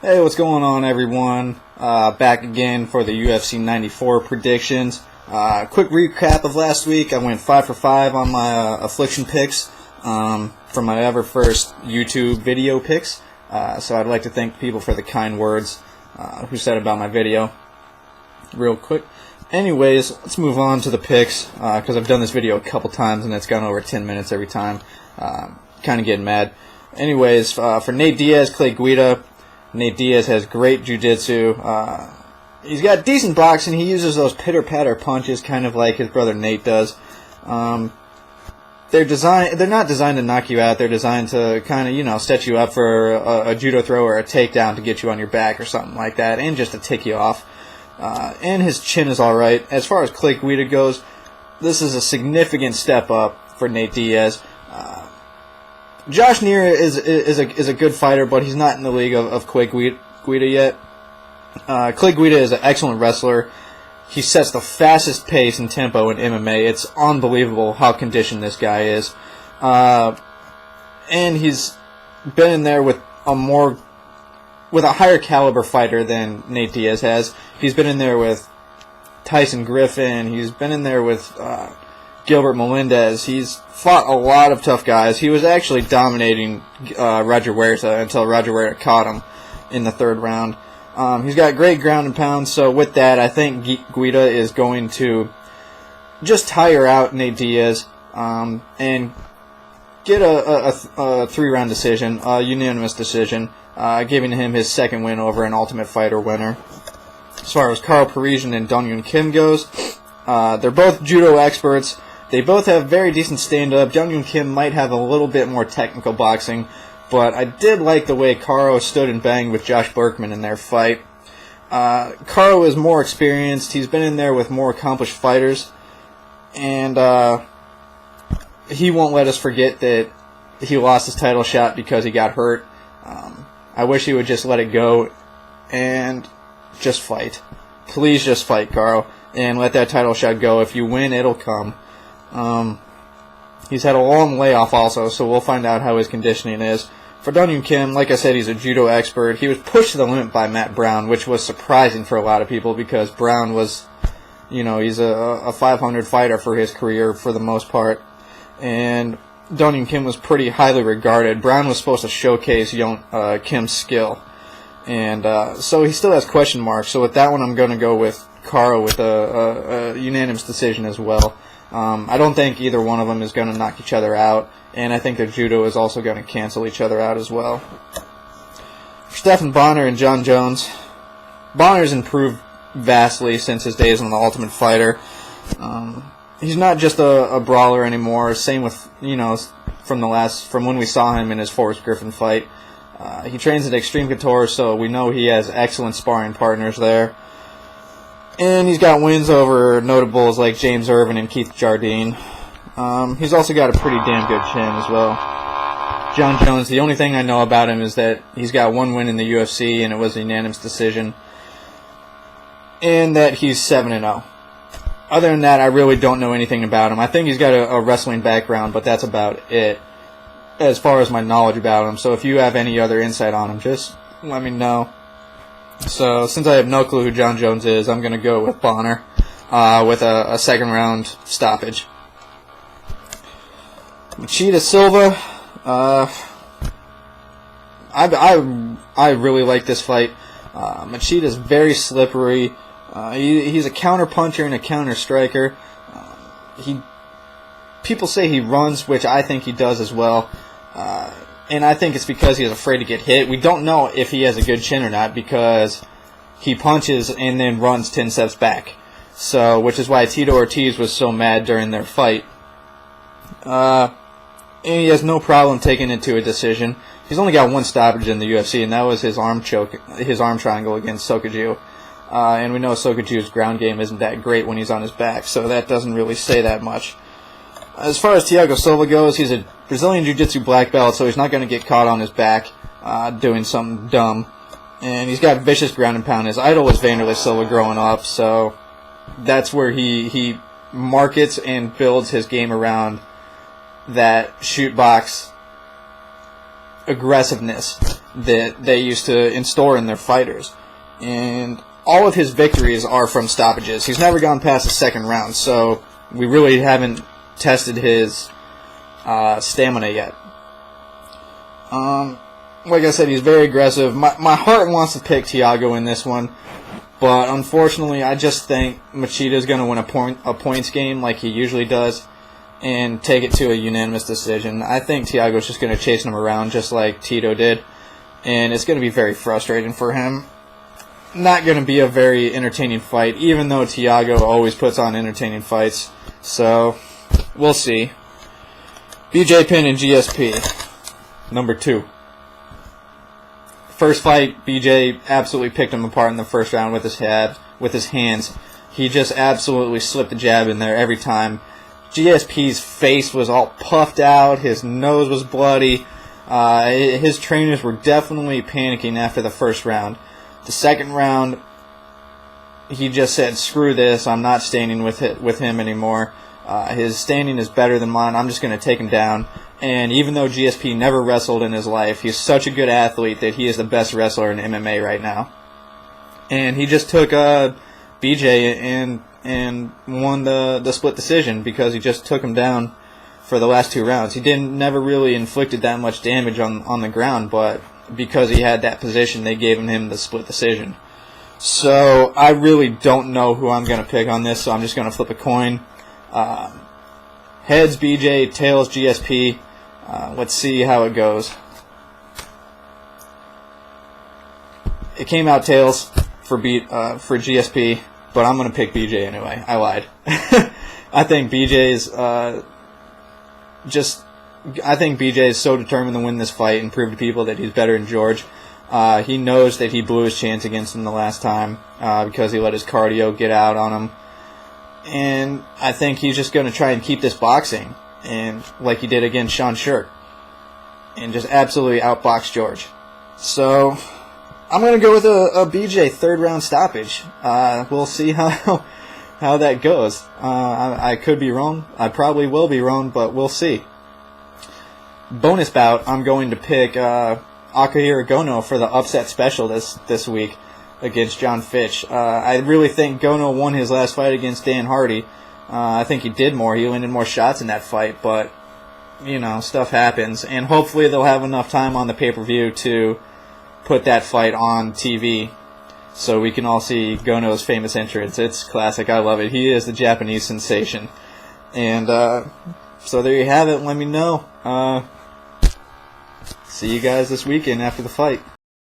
Hey, what's going on, everyone? Back again for the UFC 94 predictions. Quick recap of last week. I went 5 for 5 on my affliction picks from my ever first YouTube video picks. So I'd like to thank people for the kind words who said about my video. Real quick. Anyways, let's move on to the picks because I've done this video a couple times and it's gone over 10 minutes every time. Kind of getting mad. Anyways, for Nate Diaz, Clay Guida. Nate Diaz has great jiu-jitsu. He's got decent boxing. He uses those pitter-patter punches kind of like his brother Nate does. They're not designed to knock you out. They're designed to kind of, set you up for a judo throw or a takedown to get you on your back or something like that, and just to tick you off. And his chin is all right. As far as Clay Guida goes, this is a significant step up for Nate Diaz. Josh Neer is a good fighter, but he's not in the league of Clay Guida yet. Clay Guida is an excellent wrestler. He sets the fastest pace and tempo in MMA. It's unbelievable how conditioned this guy is. And he's been in there with a higher caliber fighter than Nate Diaz has. He's been in there with Tyson Griffin. He's been in there with Gilbert Melendez. He's fought a lot of tough guys. He was actually dominating Roger Huerta until Roger Huerta caught him in the third round. He's got great ground and pound, so with that, I think Guida is going to just tire out Nate Diaz and get a 3-round decision, a unanimous decision, giving him his second win over an Ultimate Fighter winner. As far as Carl Parisian and Dong Yun Kim goes, they're both judo experts. They both have very decent stand-up. Dong Yun Kim might have a little bit more technical boxing, but I did like the way Caro stood and banged with Josh Berkman in their fight. Caro is more experienced. He's been in there with more accomplished fighters, and he won't let us forget that he lost his title shot because he got hurt. I wish he would just let it go and just fight. Please just fight, Caro, and let that title shot go. If you win, it'll come. He's had a long layoff also, so we'll find out how his conditioning is. For Dong Yun Kim, like I said, he's a judo expert. He was pushed to the limit by Matt Brown, which was surprising for a lot of people because Brown was, he's a 500 fighter for his career for the most part. And Dong Yun Kim was pretty highly regarded. Brown was supposed to showcase Kim's skill. And so he still has question marks. So with that one, I'm going to go with Caro with a unanimous decision as well. I don't think either one of them is going to knock each other out, and I think their judo is also going to cancel each other out as well. For Stephan Bonner and John Jones, Bonner's improved vastly since his days on The Ultimate Fighter. He's not just a brawler anymore. Same with from when we saw him in his Forrest Griffin fight. He trains at Extreme Couture, so we know he has excellent sparring partners there. And he's got wins over notables like James Irvin and Keith Jardine. He's also got a pretty damn good chin as well. John Jones, the only thing I know about him is that he's got one win in the UFC, and it was a unanimous decision. And that he's 7-0. Other than that, I really don't know anything about him. I think he's got a wrestling background, but that's about it as far as my knowledge about him. So if you have any other insight on him, just let me know. So, since I have no clue who John Jones is, I'm going to go with Bonner with a second-round stoppage. Machida Silva, I really like this fight. Machida's very slippery. He's a counter-puncher and a counter-striker. People say he runs, which I think he does as well. And I think it's because he's afraid to get hit. We don't know if he has a good chin or not because he punches and then runs 10 steps back. So, which is why Tito Ortiz was so mad during their fight. And he has no problem taking it to a decision. He's only got one stoppage in the UFC, and that was his arm triangle against Sokoudjou. And we know Sokoudjou's ground game isn't that great when he's on his back, so that doesn't really say that much. As far as Thiago Silva goes, he's a Brazilian Jiu-Jitsu black belt, so he's not going to get caught on his back doing something dumb. And he's got vicious ground and pound. His idol was Vanderlei Silva growing up, so that's where he markets and builds his game around that shoot box aggressiveness. that they used to install in their fighters. And all of his victories are from stoppages. He's never gone past the second round, so we really haven't tested his stamina yet. Like I said, he's very aggressive. My heart wants to pick Thiago in this one, but unfortunately, I just think Machida's going to win a points game like he usually does and take it to a unanimous decision. I think Thiago's just going to chase him around just like Tito did, and it's going to be very frustrating for him. Not going to be a very entertaining fight, even though Thiago always puts on entertaining fights. So, we'll see. BJ Penn and GSP, number 2. First fight, BJ absolutely picked him apart in the first round with his hands. He just absolutely slipped the jab in there every time. GSP's face was all puffed out. His nose was bloody. His trainers were definitely panicking after the first round. The second round, he just said, "Screw this! I'm not standing with him anymore. His standing is better than mine. I'm just going to take him down." And even though GSP never wrestled in his life, he's such a good athlete that he is the best wrestler in MMA right now. And he just took BJ and won the split decision because he just took him down for the last 2 rounds. He never really inflicted that much damage on the ground, but because he had that position, they gave him the split decision. So I really don't know who I'm going to pick on this, so I'm just going to flip a coin. Heads BJ, tails GSP. Let's see how it goes. It came out tails for GSP, but I'm going to pick BJ anyway. I lied. I think BJ is so determined to win this fight and prove to people that he's better than George. He knows that he blew his chance against him the last time because he let his cardio get out on him. And I think he's just going to try and keep this boxing, and like he did against Sean Shirk, and just absolutely outbox George. So I'm going to go with a BJ third round stoppage. We'll see how that goes. I could be wrong. I probably will be wrong, but we'll see. Bonus bout, I'm going to pick Akihiro Gono for the upset special this week against John Fitch. I really think Gono won his last fight against Dan Hardy. I think he did more. He landed more shots in that fight, but, stuff happens. And hopefully they'll have enough time on the pay-per-view to put that fight on TV so we can all see Gono's famous entrance. It's classic. I love it. He is the Japanese sensation. And so there you have it. Let me know. See you guys this weekend after the fight.